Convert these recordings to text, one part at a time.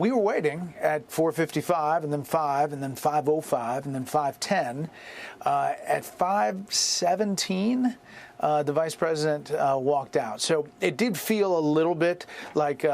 We were waiting at 4:55 and then 5 and then 5:05 and then 5:10. At 5:17, the vice president walked out. So it did feel a little bit like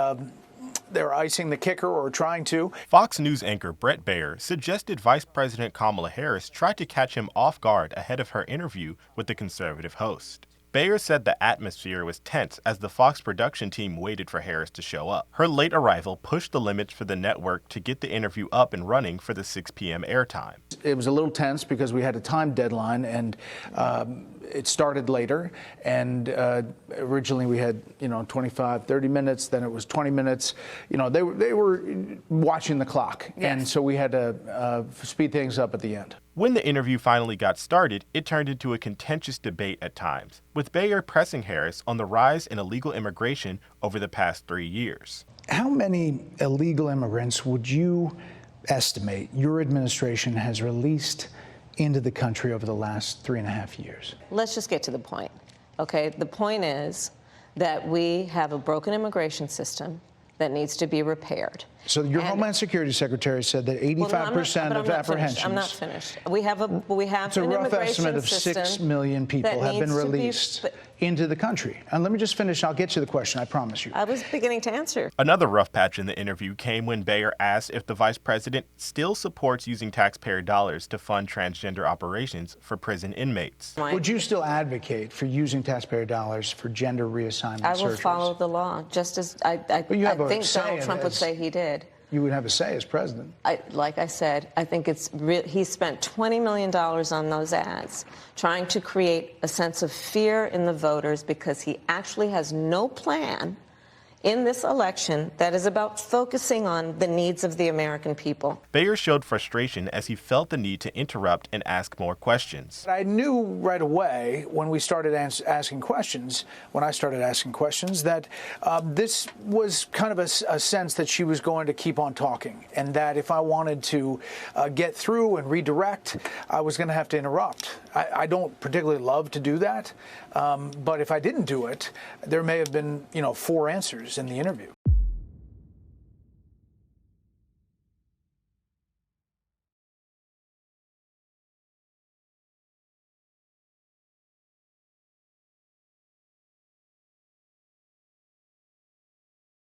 they're icing the kicker or trying to. Fox News anchor Brett Baier suggested Vice President Kamala Harris tried to catch him off guard ahead of her interview with the conservative host. Baier said the atmosphere was tense as the Fox production team waited for Harris to show up. Her late arrival pushed the limits for the network to get the interview up and running for the 6 p.m. airtime. It was a little tense because we had a time deadline, and it started later. And originally we had 25, 30 minutes. Then it was 20 minutes. They were watching the clock, yes. And so we had to speed things up at the end. When the interview finally got started, it turned into a contentious debate at times, with Baier pressing Harris on the rise in illegal immigration over the past 3 years. How many illegal immigrants would you estimate your administration has released into the country over the last 3.5 years? Let's just get to the point, okay? The point is that we have a broken immigration system that needs to be repaired. So your Homeland Security Secretary said that 85% of apprehensions. I'm not finished. We have it's a rough estimate of 6 million people have been released into the country. And let me just finish. I'll get to the question, I promise you. I was beginning to answer. Another rough patch in the interview came when Baier asked if the vice president still supports using taxpayer dollars to fund transgender operations for prison inmates. Would you still advocate for using taxpayer dollars for gender reassignment surgeries? I will follow the law, just as I think Donald Trump would say he did. You would have a say as president. Like I said, I think he spent $20 million on those ads, trying to create a sense of fear in the voters because he actually has no plan in this election that is about focusing on the needs of the American people. Baier showed frustration as he felt the need to interrupt and ask more questions. I knew right away when we started asking questions, that this was kind of a sense that she was going to keep on talking, and that if I wanted to get through and redirect, I was going to have to interrupt. I don't particularly love to do that, but if I didn't do it, there may have been, 4 answers in the interview.